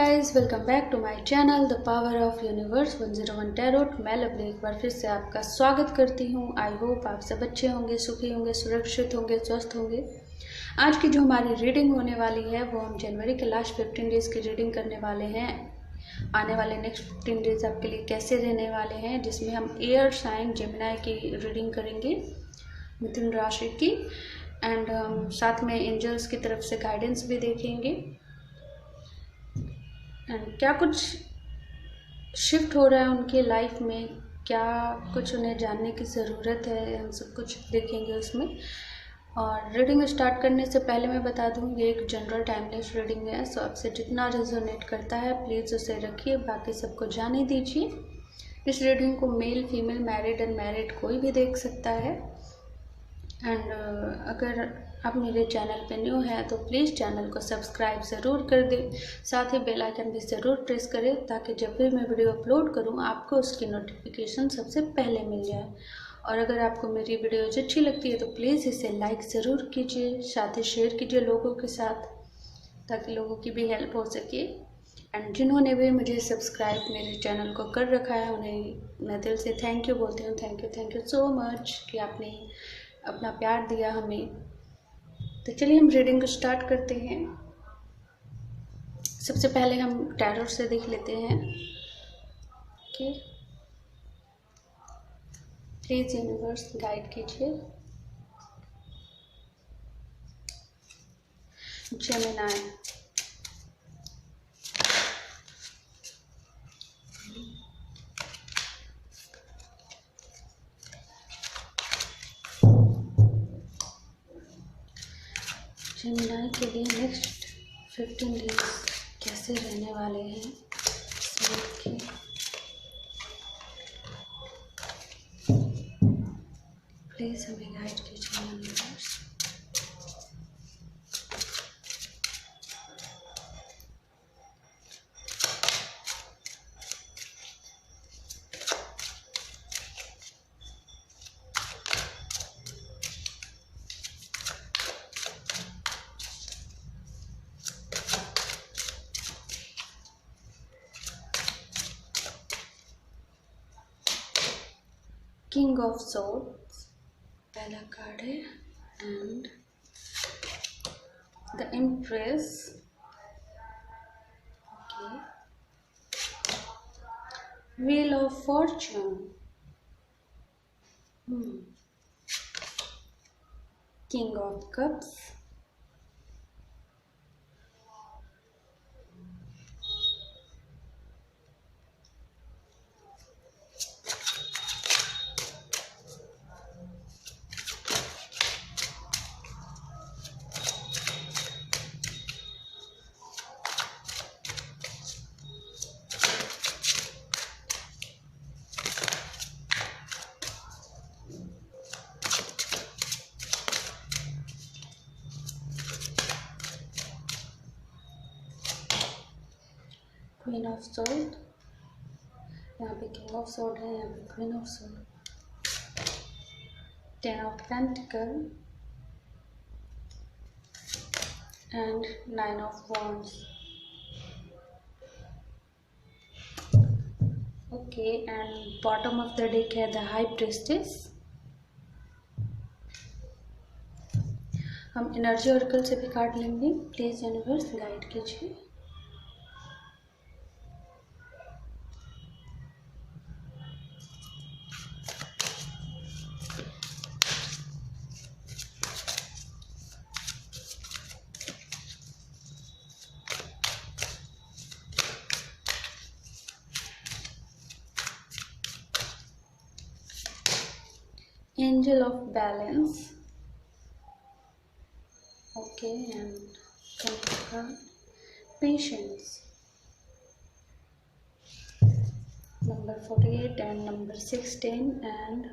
Guys, welcome back to my channel the power of universe 101 tarot. मैं लवली एक बार फिर से आपका स्वागत करती हूँ। आई होप आप सब अच्छे होंगे, सुखी होंगे, सुरक्षित होंगे, स्वस्थ होंगे। आज की जो हमारी रीडिंग होने वाली है वो हम जनवरी के लास्ट 15 डेज़ की रीडिंग करने वाले हैं। आने वाले नेक्स्ट 15 डेज़ आपके लिए कैसे रहने वाले हैं, जिसमें हम एयर साइन जेमिनी की रीडिंग करेंगे, मिथुन राशि की, एंड हम साथ में एंजल्स की तरफ से गाइडेंस भी देखेंगे एंड क्या कुछ शिफ्ट हो रहा है उनके लाइफ में, क्या कुछ उन्हें जानने की ज़रूरत है, हम सब कुछ देखेंगे उसमें। और रीडिंग स्टार्ट करने से पहले मैं बता दूं, ये एक जनरल टाइमलेस रीडिंग है, सो आपसे जितना रेजोनेट करता है प्लीज़ उसे रखिए, बाकी सबको जाने दीजिए। इस रीडिंग को मेल, फीमेल, मैरिड, अनमैरिड कोई भी देख सकता है। एंड अगर आप मेरे चैनल पे न्यू हैं तो प्लीज़ चैनल को सब्सक्राइब ज़रूर कर दें, साथ ही बेल आइकन भी ज़रूर प्रेस करें ताकि जब भी मैं वीडियो अपलोड करूं आपको उसकी नोटिफिकेशन सबसे पहले मिल जाए। और अगर आपको मेरी वीडियोज अच्छी लगती है तो प्लीज़ इसे लाइक ज़रूर कीजिए, साथ ही शेयर कीजिए लोगों के साथ ताकि लोगों की भी हेल्प हो सके। एंड जिन्होंने भी मुझे सब्सक्राइब मेरे चैनल को कर रखा है उन्हें मैं दिल से थैंक यू बोलती हूँ। थैंक यू सो मच कि आपने अपना प्यार दिया हमें। तो चलिए हम रीडिंग को स्टार्ट करते हैं। सबसे पहले हम टैरोट से देख लेते हैं। ओके, प्लीज यूनिवर्स गाइड कीजिए। जेमिनी, जेमिनी के लिए नेक्स्ट 15 डेज कैसे रहने वाले हैं इस मंथ के। प्लीज हमें गाइड कीजिए यूनिवर्स। किंग ऑफ सोर्ड्स पहला कार्ड है, and the empress. Okay, wheel of Fortune, king of cups, queen of sword. यहाँ पे किंग ऑफ सोर्ड है, यहाँ पे queen of sword, 10 of pentacle and 9 of wands. Okay, and bottom of the deck है the high priestess. हम energy oracle से भी card लेंगे, प्लीज यूनिवर्स गाइड कीजिए। Angel of balance. Okay, and patience. Number 48 and number 16 and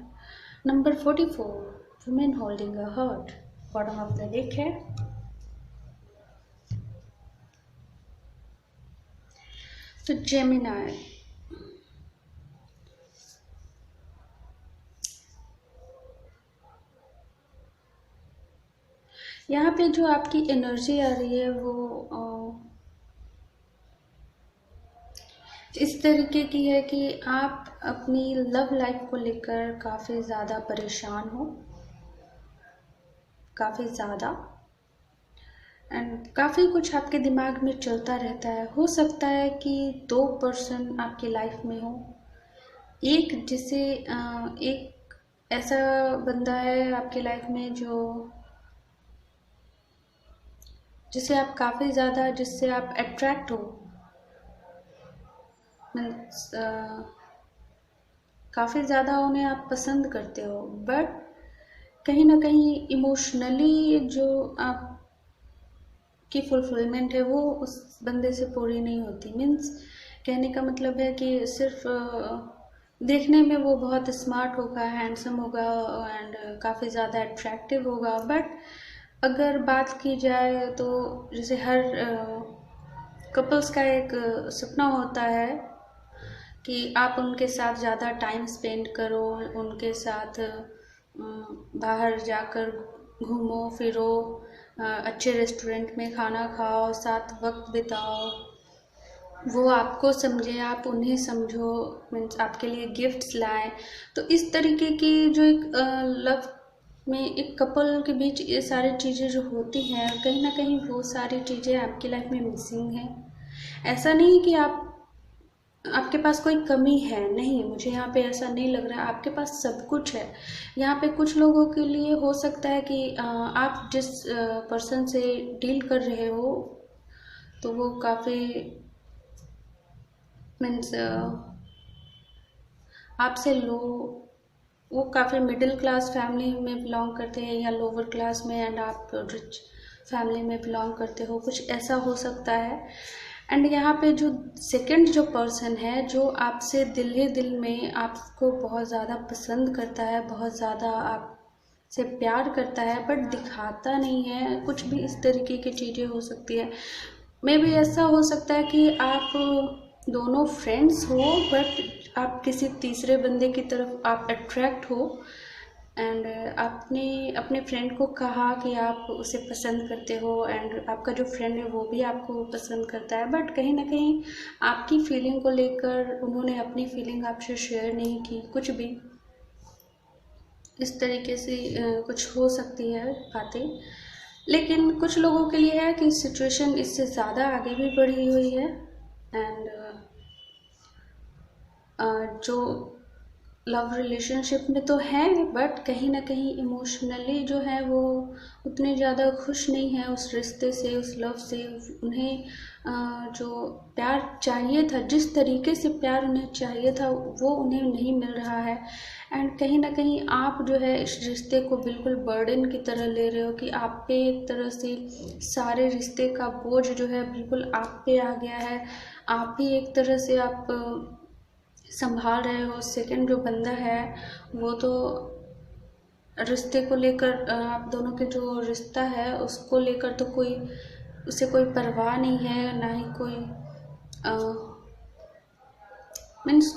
number 44. Women holding a heart. Bottom of the deck है। तो Gemini, यहाँ पे जो आपकी एनर्जी आ रही है वो इस तरीके की है कि आप अपनी लव लाइफ को लेकर काफ़ी ज़्यादा परेशान हो, काफ़ी ज़्यादा, एंड काफ़ी कुछ आपके दिमाग में चलता रहता है। हो सकता है कि दो पर्सन आपकी लाइफ में हो, एक जिसे एक ऐसा बंदा है आपकी लाइफ में जो जिसे आप काफ़ी ज़्यादा, जिससे आप अट्रैक्ट हो, मीन्स काफ़ी ज़्यादा उन्हें आप पसंद करते हो, बट कहीं ना कहीं इमोशनली जो आपकी फुलफिलमेंट है वो उस बंदे से पूरी नहीं होती। मीन्स कहने का मतलब है कि सिर्फ देखने में वो बहुत स्मार्ट होगा, हैंडसम होगा एंड काफ़ी ज़्यादा अट्रैक्टिव होगा, बट अगर बात की जाए तो जैसे हर कपल्स का एक सपना होता है कि आप उनके साथ ज़्यादा टाइम स्पेंड करो, उनके साथ बाहर जाकर घूमो फिरो, अच्छे रेस्टोरेंट में खाना खाओ, साथ वक्त बिताओ, वो आपको समझे, आप उन्हें समझो, मीन्स आपके लिए गिफ्ट्स लाएं। तो इस तरीके की जो एक लव में एक कपल के बीच ये सारी चीज़ें जो होती हैं, कहीं ना कहीं वो सारी चीज़ें आपकी लाइफ में मिसिंग हैं। ऐसा नहीं कि आपके पास कोई कमी है, नहीं, मुझे यहाँ पे ऐसा नहीं लग रहा है, आपके पास सब कुछ है। यहाँ पे कुछ लोगों के लिए हो सकता है कि आप जिस पर्सन से डील कर रहे हो तो वो काफ़ी मीन्स आपसे लो, वो काफ़ी मिडिल क्लास फैमिली में बिलोंग करते हैं या लोअर क्लास में, एंड आप रिच फैमिली में बिलोंग करते हो, कुछ ऐसा हो सकता है। एंड यहाँ पे जो सेकंड जो पर्सन है जो आपसे दिल ही दिल में आपको बहुत ज़्यादा पसंद करता है, बहुत ज़्यादा आपसे प्यार करता है, बट दिखाता नहीं है, कुछ भी इस तरीके की चीज़ें हो सकती है। मे भी ऐसा हो सकता है कि आप दोनों फ्रेंड्स हो, बट आप किसी तीसरे बंदे की तरफ आप अट्रैक्ट हो, एंड आपने अपने फ्रेंड को कहा कि आप उसे पसंद करते हो, एंड आपका जो फ्रेंड है वो भी आपको पसंद करता है, बट कहीं ना कहीं आपकी फीलिंग को लेकर उन्होंने अपनी फीलिंग आपसे शेयर नहीं की, कुछ भी इस तरीके से कुछ हो सकती है बातें। लेकिन कुछ लोगों के लिए है कि सिचुएशन इससे ज़्यादा आगे भी बढ़ी हुई है, एंड जो लव रिलेशनशिप में तो है, बट कहीं ना कहीं इमोशनली जो है वो उतने ज़्यादा खुश नहीं है उस रिश्ते से, उस लव से। उन्हें जो प्यार चाहिए था, जिस तरीके से प्यार उन्हें चाहिए था, वो उन्हें नहीं मिल रहा है। एंड कहीं ना कहीं आप जो है इस रिश्ते को बिल्कुल बर्डन की तरह ले रहे हो कि आप पे एक तरह से सारे रिश्ते का बोझ जो है बिल्कुल आप पे आ गया है, आप ही एक तरह से आप संभाल रहे हो। सेकंड जो बंदा है वो तो रिश्ते को लेकर, आप दोनों के जो रिश्ता है उसको लेकर तो कोई, उसे कोई परवाह नहीं है, ना ही कोई मीन्स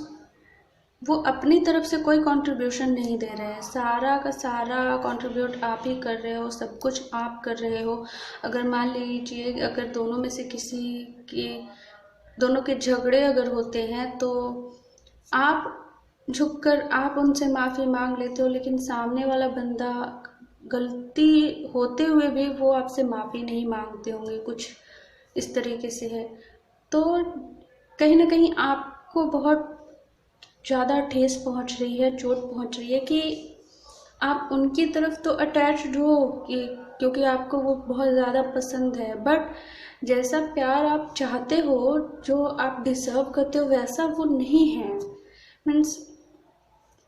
वो अपनी तरफ से कोई कंट्रीब्यूशन नहीं दे रहे हैं, सारा का सारा कंट्रीब्यूट आप ही कर रहे हो, सब कुछ आप कर रहे हो। अगर मान लीजिए अगर दोनों में से किसी के, दोनों के झगड़े अगर होते हैं तो आप झुककर आप उनसे माफ़ी मांग लेते हो, लेकिन सामने वाला बंदा गलती होते हुए भी वो आपसे माफ़ी नहीं मांगते होंगे, कुछ इस तरीके से है। तो कहीं ना कहीं आपको बहुत ज़्यादा ठेस पहुंच रही है, चोट पहुंच रही है कि आप उनकी तरफ तो अटैच्ड हो कि क्योंकि आपको वो बहुत ज़्यादा पसंद है, बट जैसा प्यार आप चाहते हो, जो आप डिज़र्व करते हो, वैसा वो नहीं है। मीन्स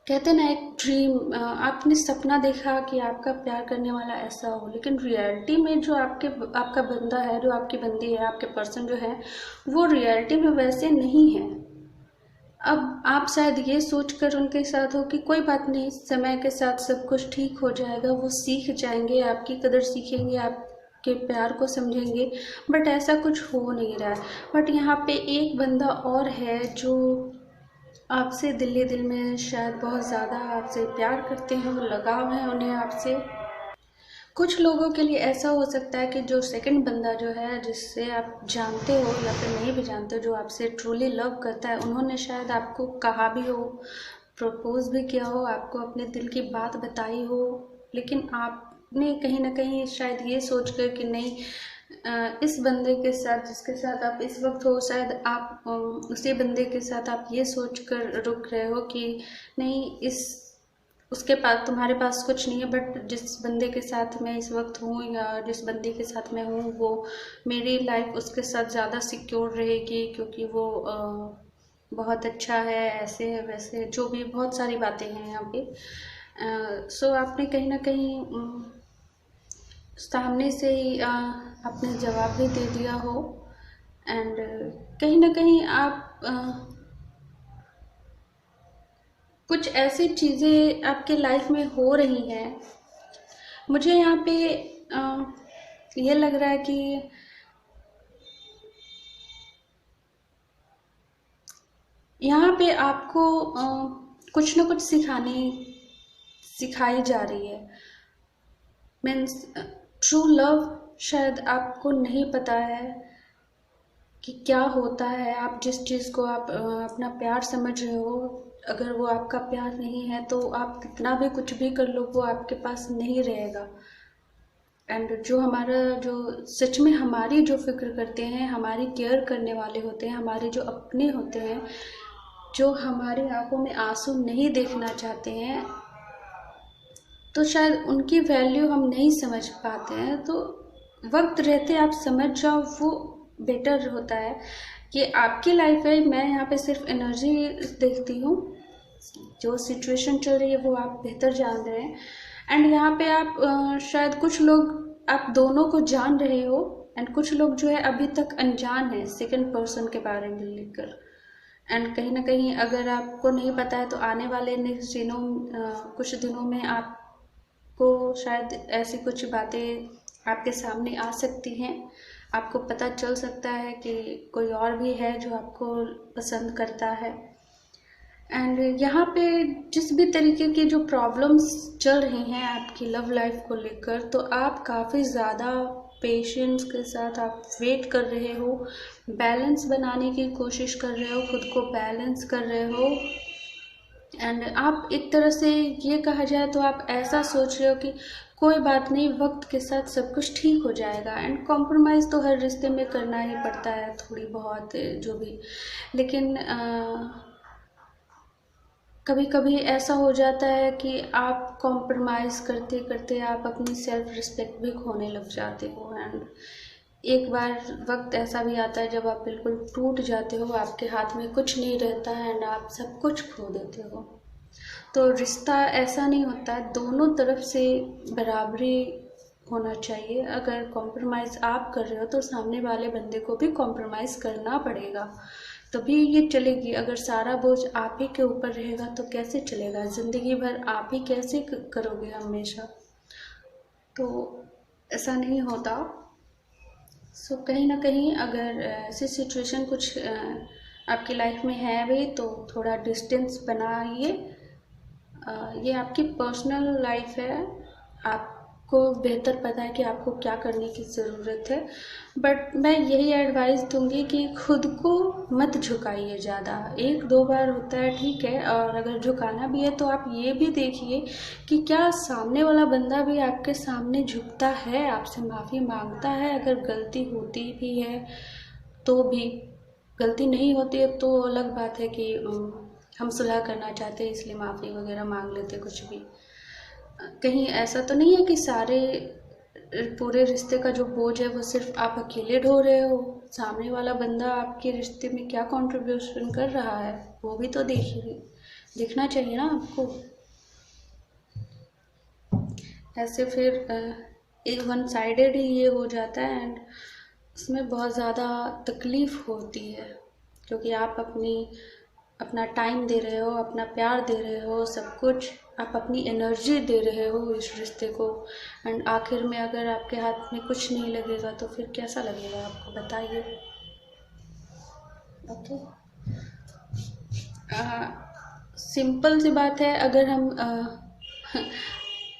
कहते ना, एक ड्रीम, आपने सपना देखा कि आपका प्यार करने वाला ऐसा हो, लेकिन रियलिटी में जो आपका बंदा है, जो आपकी बंदी है, आपके पर्सन जो है, वो रियलिटी में वैसे नहीं है। अब आप शायद ये सोचकर उनके साथ हो कि कोई बात नहीं, समय के साथ सब कुछ ठीक हो जाएगा, वो सीख जाएंगे, आपकी कदर सीखेंगे, आपके प्यार को समझेंगे, बट ऐसा कुछ हो नहीं रहा है। बट यहाँ पे एक बंदा और है जो आपसे दिल ही दिल में शायद बहुत ज़्यादा आपसे प्यार करते हैं, वो लगाव है उन्हें आपसे, कुछ लोगों के लिए ऐसा हो सकता है कि जो सेकंड बंदा जो है, जिससे आप जानते हो या फिर नहीं भी जानते हो, जो आपसे ट्रूली लव करता है, उन्होंने शायद आपको कहा भी हो, प्रपोज भी किया हो, आपको अपने दिल की बात बताई हो, लेकिन आपने कहीं ना कहीं शायद ये सोच कर कि नहीं, इस बंदे के साथ जिसके साथ आप इस वक्त हो, शायद आप उसी बंदे के साथ आप ये सोच कर रुक रहे हो कि नहीं, इस उसके पास, तुम्हारे पास कुछ नहीं है, बट जिस बंदे के साथ मैं इस वक्त हूँ या जिस बंदी के साथ मैं हूँ, वो मेरी लाइफ उसके साथ ज़्यादा सिक्योर रहेगी, क्योंकि वो बहुत अच्छा है, ऐसे है वैसे, जो भी बहुत सारी बातें हैं यहाँ पे। सो आपने कहीं ना कहीं सामने से ही आपने जवाब भी दे दिया हो, एंड कहीं ना कहीं आप कुछ ऐसी चीज़ें आपके लाइफ में हो रही हैं। मुझे यहाँ पे ये लग रहा है कि यहाँ पे आपको कुछ ना कुछ सिखाई जा रही है। मीन्स ट्रू लव शायद आपको नहीं पता है कि क्या होता है। आप जिस चीज़ को आप अपना प्यार समझ रहे हो, अगर वो आपका प्यार नहीं है तो आप कितना भी कुछ भी कर लो, वो आपके पास नहीं रहेगा। एंड जो हमारा, जो सच में हमारी जो फिक्र करते हैं, हमारी केयर करने वाले होते हैं, हमारे जो अपने होते हैं, जो हमारी आंखों में आंसू नहीं देखना चाहते हैं, तो शायद उनकी वैल्यू हम नहीं समझ पाते हैं। तो वक्त रहते आप समझ जाओ, वो बेटर होता है। कि आपकी लाइफ है, मैं यहाँ पे सिर्फ एनर्जी देखती हूँ, जो सिचुएशन चल रही है वो आप बेहतर जान रहे हैं। एंड यहाँ पे आप शायद कुछ लोग, आप दोनों को जान रहे हो, एंड कुछ लोग जो है अभी तक अनजान है सेकंड पर्सन के बारे में लेकर। एंड कहीं ना कहीं अगर आपको नहीं पता है तो आने वाले नेक्स्ट दिनों, कुछ दिनों में आपको शायद ऐसी कुछ बातें आपके सामने आ सकती हैं। आपको पता चल सकता है कि कोई और भी है जो आपको पसंद करता है। एंड यहाँ पे जिस भी तरीके की जो प्रॉब्लम्स चल रही हैं आपकी लव लाइफ को लेकर, तो आप काफ़ी ज़्यादा पेशेंस के साथ आप वेट कर रहे हो, बैलेंस बनाने की कोशिश कर रहे हो, खुद को बैलेंस कर रहे हो। एंड आप एक तरह से ये कहा जाए तो आप ऐसा सोच रहे हो कि कोई बात नहीं, वक्त के साथ सब कुछ ठीक हो जाएगा। एंड कॉम्प्रोमाइज़ तो हर रिश्ते में करना ही पड़ता है, थोड़ी बहुत जो भी। लेकिन कभी कभी ऐसा हो जाता है कि आप कॉम्प्रोमाइज़ करते करते आप अपनी सेल्फ रिस्पेक्ट भी खोने लग जाते हो। एंड एक बार वक्त ऐसा भी आता है जब आप बिल्कुल टूट जाते हो, आपके हाथ में कुछ नहीं रहता है, एंड आप सब कुछ खो देते हो। तो रिश्ता ऐसा नहीं होता है, दोनों तरफ से बराबरी होना चाहिए। अगर कॉम्प्रोमाइज़ आप कर रहे हो तो सामने वाले बंदे को भी कॉम्प्रोमाइज़ करना पड़ेगा, तभी ये चलेगी। अगर सारा बोझ आप ही के ऊपर रहेगा तो कैसे चलेगा, ज़िंदगी भर आप ही कैसे करोगे हमेशा, तो ऐसा नहीं होता। सो कहीं ना कहीं अगर ऐसी सिचुएशन कुछ आपकी लाइफ में है भी, तो थोड़ा डिस्टेंस बनाइए। ये आपकी पर्सनल लाइफ है, आपको बेहतर पता है कि आपको क्या करने की ज़रूरत है। बट मैं यही एडवाइस दूंगी कि खुद को मत झुकाइए ज़्यादा। एक दो बार होता है ठीक है, और अगर झुकाना भी है तो आप ये भी देखिए कि क्या सामने वाला बंदा भी आपके सामने झुकता है, आपसे माफ़ी मांगता है। अगर गलती होती भी है तो भी, गलती नहीं होती है तो अलग बात है कि हम सुलह करना चाहते हैं इसलिए माफ़ी वगैरह मांग लेते, कुछ भी। कहीं ऐसा तो नहीं है कि सारे पूरे रिश्ते का जो बोझ है वो सिर्फ आप अकेले ढो रहे हो। सामने वाला बंदा आपके रिश्ते में क्या कंट्रीब्यूशन कर रहा है, वो भी तो देखिए, देखना चाहिए ना आपको। ऐसे फिर एक वन साइडेड ही ये हो जाता है, एंड इसमें बहुत ज़्यादा तकलीफ़ होती है, क्योंकि आप अपना टाइम दे रहे हो, अपना प्यार दे रहे हो, सब कुछ आप अपनी एनर्जी दे रहे हो इस रिश्ते को। एंड आखिर में अगर आपके हाथ में कुछ नहीं लगेगा तो फिर कैसा लगेगा आपको, बताइए। ओके, सिंपल सी बात है। अगर हम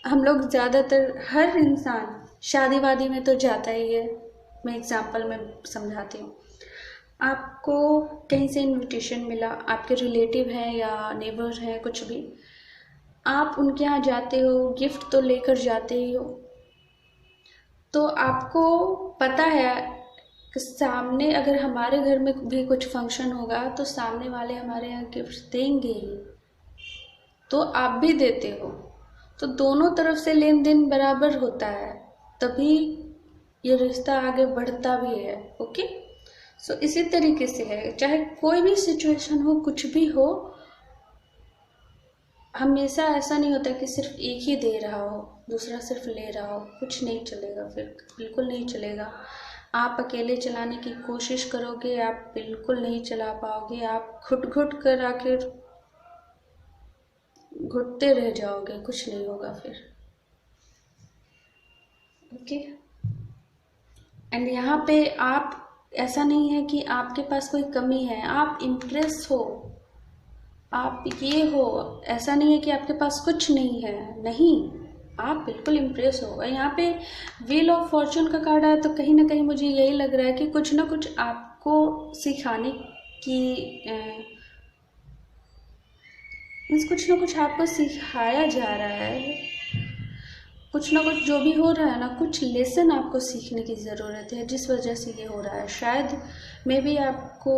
हम लोग ज़्यादातर हर इंसान शादी वादी में तो जाता ही है। मैं एग्जांपल में समझाती हूँ। आपको कहीं से इनविटेशन मिला, आपके रिलेटिव हैं या नेबर हैं, कुछ भी, आप उनके यहाँ जाते हो, गिफ्ट तो लेकर जाते ही हो। तो आपको पता है कि सामने अगर हमारे घर में भी कुछ फंक्शन होगा तो सामने वाले हमारे यहाँ गिफ्ट देंगे ही, तो आप भी देते हो। तो दोनों तरफ से लेन देन बराबर होता है, तभी ये रिश्ता आगे बढ़ता भी है। ओके, सो इसी तरीके से है, चाहे कोई भी सिचुएशन हो, कुछ भी हो, हमेशा ऐसा नहीं होता कि सिर्फ एक ही दे रहा हो, दूसरा सिर्फ ले रहा हो। कुछ नहीं चलेगा, फिर बिल्कुल नहीं चलेगा। आप अकेले चलाने की कोशिश करोगे, आप बिल्कुल नहीं चला पाओगे। आप घुट घुट कर आखिर घुटते रह जाओगे, कुछ नहीं होगा फिर। ओके, एंड यहाँ पे आप, ऐसा नहीं है कि आपके पास कोई कमी है, आप इम्प्रेस हो, आप ये हो, ऐसा नहीं है कि आपके पास कुछ नहीं है, नहीं, आप बिल्कुल इम्प्रेस हो। यहाँ पे व्हील ऑफ फॉर्चून का कार्ड आया, तो कहीं ना कहीं मुझे यही लग रहा है कि कुछ ना कुछ आपको सिखाने की कुछ ना कुछ आपको सिखाया जा रहा है। कुछ ना कुछ जो भी हो रहा है ना, कुछ लेसन आपको सीखने की ज़रूरत है, जिस वजह से ये हो रहा है। शायद मैं भी आपको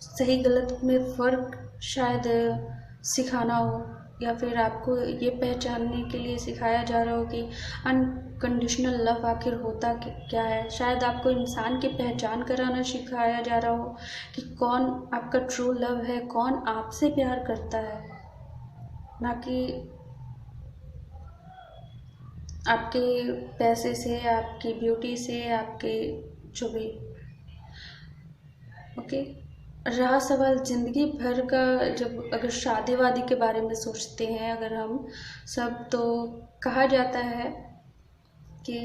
सही गलत में फ़र्क शायद सिखाना हो, या फिर आपको ये पहचानने के लिए सिखाया जा रहा हो कि अनकंडीशनल लव आखिर होता क्या है। शायद आपको इंसान की पहचान कराना सिखाया जा रहा हो कि कौन आपका ट्रू लव है, कौन आपसे प्यार करता है, ना कि आपके पैसे से, आपकी ब्यूटी से, आपके जो भी। ओके, रहा सवाल ज़िंदगी भर का, जब अगर शादी वादी के बारे में सोचते हैं अगर हम सब, तो कहा जाता है कि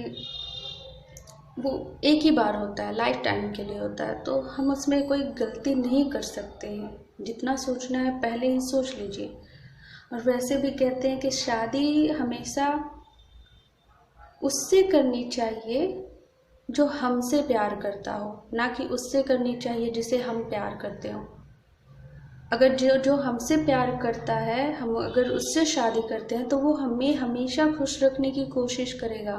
वो एक ही बार होता है, लाइफ टाइम के लिए होता है, तो हम उसमें कोई गलती नहीं कर सकते हैं। जितना सोचना है पहले ही सोच लीजिए। और वैसे भी कहते हैं कि शादी हमेशा उससे करनी चाहिए जो हमसे प्यार करता हो, ना कि उससे करनी चाहिए जिसे हम प्यार करते हो। अगर जो जो हमसे प्यार करता है, हम अगर उससे शादी करते हैं, तो वो हमें हमेशा खुश रखने की कोशिश करेगा,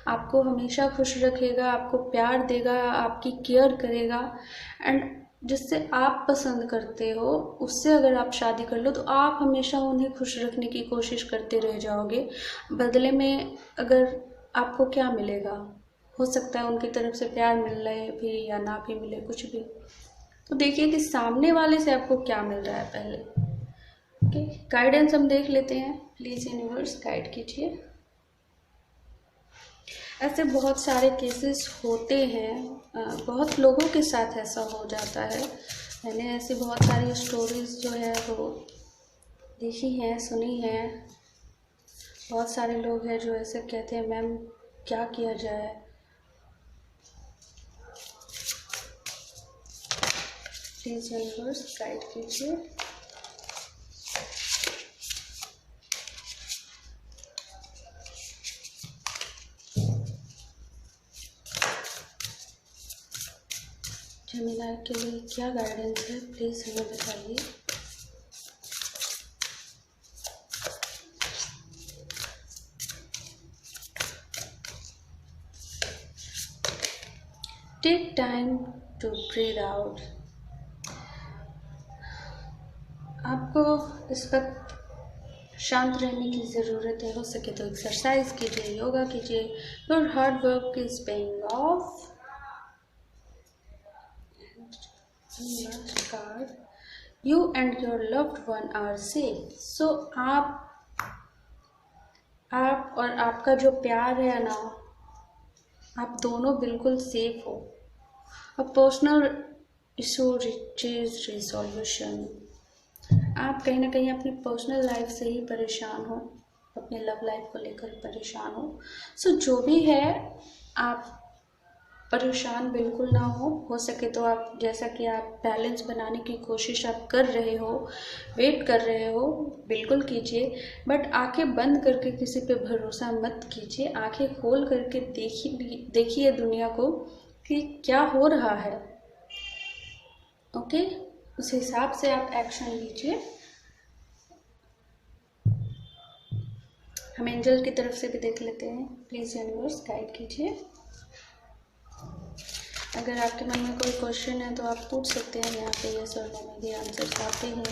आपको हमेशा खुश रखेगा, आपको प्यार देगा, आपकी केयर करेगा। एंड जिससे आप पसंद करते हो उससे अगर आप शादी कर लो, तो आप हमेशा उन्हें खुश रखने की कोशिश करते रह जाओगे। बदले में अगर आपको क्या मिलेगा? हो सकता है उनकी तरफ से प्यार मिल रहे भी या ना भी मिले, कुछ भी। तो देखिए कि सामने वाले से आपको क्या मिल रहा है पहले। ओके, गाइडेंस हम देख लेते हैं। प्लीज़ यूनिवर्स गाइड कीजिए। ऐसे बहुत सारे केसेस होते हैं, बहुत लोगों के साथ ऐसा हो जाता है। मैंने ऐसी बहुत सारी स्टोरीज जो है वो देखी हैं, सुनी हैं। बहुत सारे लोग हैं जो ऐसे कहते हैं, मैम क्या किया जाए। प्लीज़ यूनिवर्स गाइड कीजिए। जेमिनी के लिए क्या गाइडेंस है, प्लीज़ हमें बताइए। Take time to breathe out. आपको इस वक्त शांत रहने की ज़रूरत है। हो सके तो एक्सरसाइज कीजिए, योगा कीजिए। Your hard work is paying off. Last card, you and your loved one are safe. So आप और आपका जो प्यार है ना, आप दोनों बिल्कुल सेफ हो। A personal issue reaches resolution. आप कहीं ना कहीं अपनी पर्सनल लाइफ से ही परेशान हो, अपने लव लाइफ को लेकर परेशान हो। सो जो भी है, आप परेशान बिल्कुल ना हो सके तो आप, जैसा कि आप बैलेंस बनाने की कोशिश आप कर रहे हो, वेट कर रहे हो, बिल्कुल कीजिए। बट आंखें बंद करके किसी पे भरोसा मत कीजिए, आंखें खोल करके देखिए दुनिया को कि क्या हो रहा है। ओके, उस हिसाब से आप एक्शन लीजिए। हम एंजल की तरफ से भी देख लेते हैं, प्लीज़ यूनिवर्स गाइड कीजिए। अगर आपके मन में कोई क्वेश्चन है तो आप पूछ सकते हैं, यहाँ पे यस और नो में भी आंसर्स आते हैं।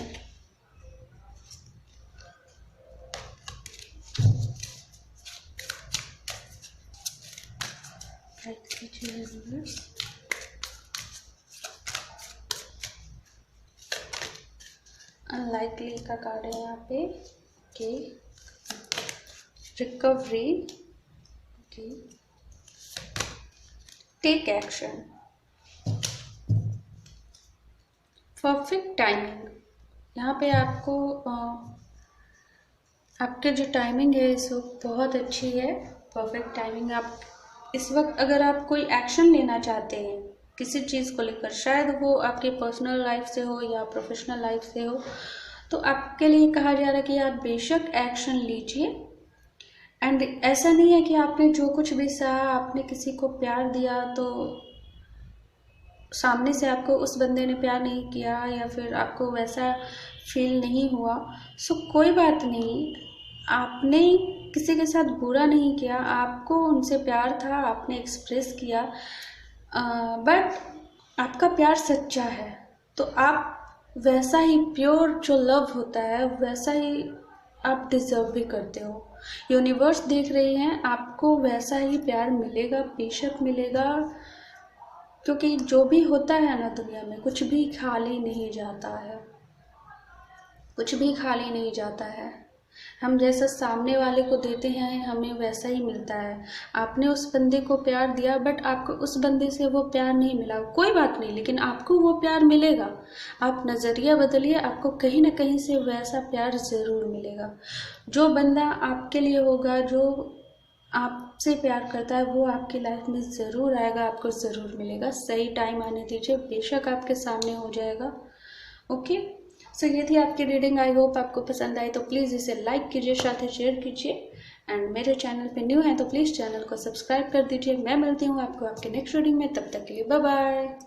गाइड कीजिए यूनिवर्स। अनलाइकली का कार्ड है यहाँ पे। Okay, recovery, okay, take action, perfect timing. यहाँ पे आपको आपके जो टाइमिंग है इस वक्त बहुत अच्छी है, परफेक्ट टाइमिंग। आप इस वक्त अगर आप कोई एक्शन लेना चाहते हैं किसी चीज़ को लेकर, शायद वो आपके पर्सनल लाइफ से हो या प्रोफेशनल लाइफ से हो, तो आपके लिए कहा जा रहा है कि आप बेशक एक्शन लीजिए। एंड ऐसा नहीं है कि आपने जो कुछ भी सहा, आपने किसी को प्यार दिया तो सामने से आपको उस बंदे ने प्यार नहीं किया या फिर आपको वैसा फील नहीं हुआ, सो कोई बात नहीं। आपने किसी के साथ बुरा नहीं किया, आपको उनसे प्यार था, आपने एक्सप्रेस किया, बट आपका प्यार सच्चा है तो आप वैसा ही प्योर जो लव होता है वैसा ही आप डिज़र्व भी करते हो। यूनिवर्स देख रही हैं, आपको वैसा ही प्यार मिलेगा, बेशक मिलेगा, क्योंकि जो भी होता है ना दुनिया में, कुछ भी खाली नहीं जाता है, कुछ भी खाली नहीं जाता है। हम जैसा सामने वाले को देते हैं हमें वैसा ही मिलता है। आपने उस बंदे को प्यार दिया बट आपको उस बंदे से वो प्यार नहीं मिला, कोई बात नहीं, लेकिन आपको वो प्यार मिलेगा। आप नज़रिया बदलिए, आपको कहीं ना कहीं से वैसा प्यार ज़रूर मिलेगा। जो बंदा आपके लिए होगा, जो आपसे प्यार करता है, वो आपकी लाइफ में ज़रूर आएगा, आपको ज़रूर मिलेगा। सही टाइम आने दीजिए, बेशक आपके सामने हो जाएगा। ओके, सो ये थी आपकी रीडिंग। आई होप आपको पसंद आई तो प्लीज़ इसे लाइक कीजिए, साथ ही शेयर कीजिए। एंड मेरे चैनल पे न्यू है तो प्लीज़ चैनल को सब्सक्राइब कर दीजिए। मैं मिलती हूँ आपको आपके नेक्स्ट रीडिंग में, तब तक के लिए बाय बाय।